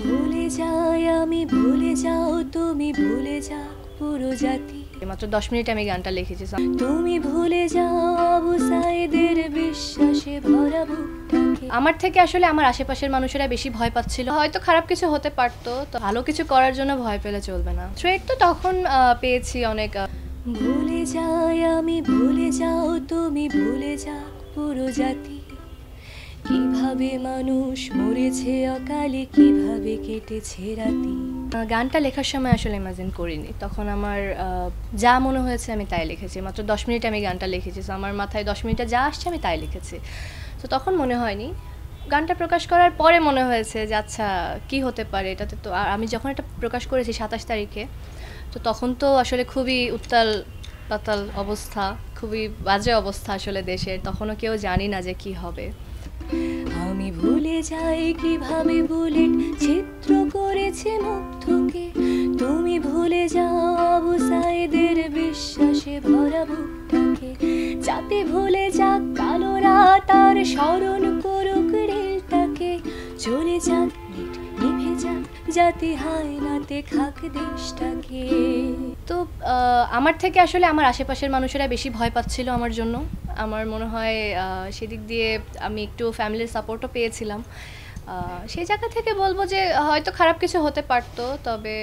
ভুলে যাই আমি, ভুলে যাও তুমি, ভুলে যাও পুরো জাতি। মাত্র 10 মিনিট আমি গানটা লিখেছি। তুমি ভুলে যাও আবু সাইদের বিশ্বাসে ভরা বুকটাকে। আমার থেকে আসলে আমার আশেপাশের মানুষেরা বেশি ভয় পাচ্ছিল। হয়তো খারাপ কিছু হতে পারতো, তো ভালো কিছু করার জন্য ভয় পেলে চলবে না। থ্রেট তো তখন পেয়েছি অনেক। ভুলে যাই আমি, ভুলে যাও তুমি, ভুলে যাও পুরো জাতি। কিভাবে মানুষ মরেছে অকালে, কিভাবে কেটেছে রাতি। গানটা লেখার সময় আসলে ইমাজিন করিনি। তখন আমার যা মনে হয়েছে আমি তাই লিখেছি। মাত্র 10 মিনিট আমি গানটা লিখেছি, তো আমার মাথায় 10 মিনিটে যা আসছে আমি তাই লিখেছি। তো তখন মনে হয়নি। গানটা প্রকাশ করার পরে মনে হয়েছে যে আচ্ছা কী হতে পারে এটাতে। তো আর আমি যখন এটা প্রকাশ করেছি 27 তারিখে, তো তখন তো আসলে খুবই উত্তাল পাতাল অবস্থা, খুবই বাজে অবস্থা আসলে দেশের। তখনও কেউ জানি না যে কি হবে। আমি ভুলে যাই কিভাবে বুলেট ছিদ্র করেছে মুগ্ধকে। তুমি ভুলে যাও আবু সাইদের বিশ্বাসে ভরা বুকটাকে। যাতে ভুলে যাক কালো রাত আর স্মরণ করুক রেলটাকে। চলে যাক নেট নিভে যাক, যাতে হায়নাতে খাক দেশটাকে। তো আমার থেকে আসলে আমার আশেপাশের মানুষেরা বেশি ভয় পাচ্ছিল আমার জন্য। আমার মনে হয় সেদিক দিয়ে আমি একটু ফ্যামিলির সাপোর্টও পেয়েছিলাম। সেই জায়গা থেকে বলবো যে হয়তো খারাপ কিছু হতে পারতো, তবে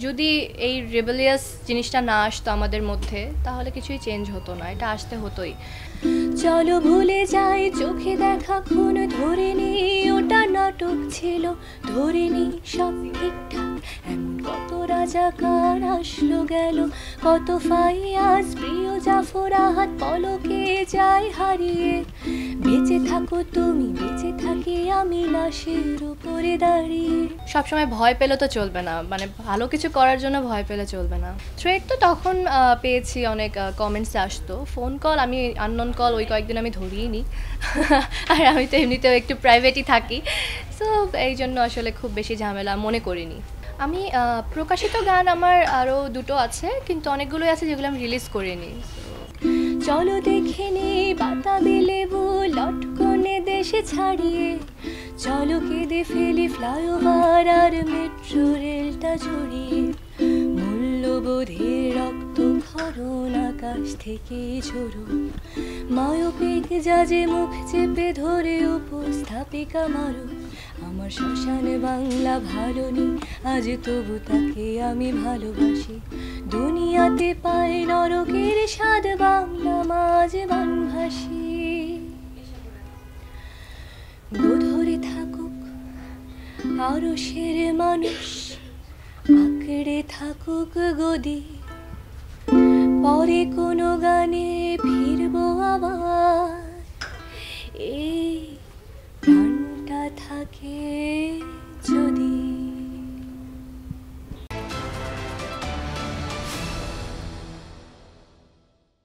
যদি এই রেবেলিয়াস জিনিসটা না আসতো আমাদের মধ্যে, তাহলে কিছুই চেঞ্জ হতো না, এটা আসতে হতোই। চলো ভুলে যাই চোখে দেখা খুন, ধরে নি ওটা নাটক ছিল, ধরে নি সব ঠিকঠাক। এমন কত রাজাকার আসলো গেল, কত ফাইয়াজ প্রিয় জাফর আহাত পলকে যায় হারিয়ে। বেঁচে থাকো তুমি, বেঁচে থাকি আমি লাশের উপরে দাঁড়িয়ে। সবসময় ভয় পেলে তো চলবে না, মানে ভালো কিছু করার জন্য ভয় পেলে চলবে না। থ্রেট তো তখন পেয়েছি অনেক, কমেন্টসে আসতো। ফোন কল, আমি আননোন কল ওই কয়েকদিন আমি ধরিই নি। আর আমি তো এমনিতেও একটু প্রাইভেটই থাকি, সো এই জন্য আসলে খুব বেশি ঝামেলা মনে করিনি। আমি প্রকাশিত গান আমার আরও দুটো আছে, কিন্তু অনেকগুলোই আছে যেগুলো আমি রিলিজ করিনি। চলো দেখে নি বাতাবি লেবু লটকনে দেশে ছাড়িয়ে। চলো কেঁদে ফেলি ফ্লাইওভার আর মেট্রো রেলটা জড়িয়ে। মূল্যবোধের রক্ত খরণ আকাশ থেকে ঝরো। মায়োপিক জাজে মুখ চেপে ধরে উপস্থাপিকা মারো। আমার শ্মশানে বাংলা ভালো নেই, আজ তবু তাকে আমি ভালোবাসি। দুনিয়াতে পাই নরকের স্বাদ, বাংলা মাঝ বানভাসি। গোধরে থাকুক আরো সের মানুষ, আঁকড়ে থাকুক গদি। পরে কোনো গানে ফিরবো আবার।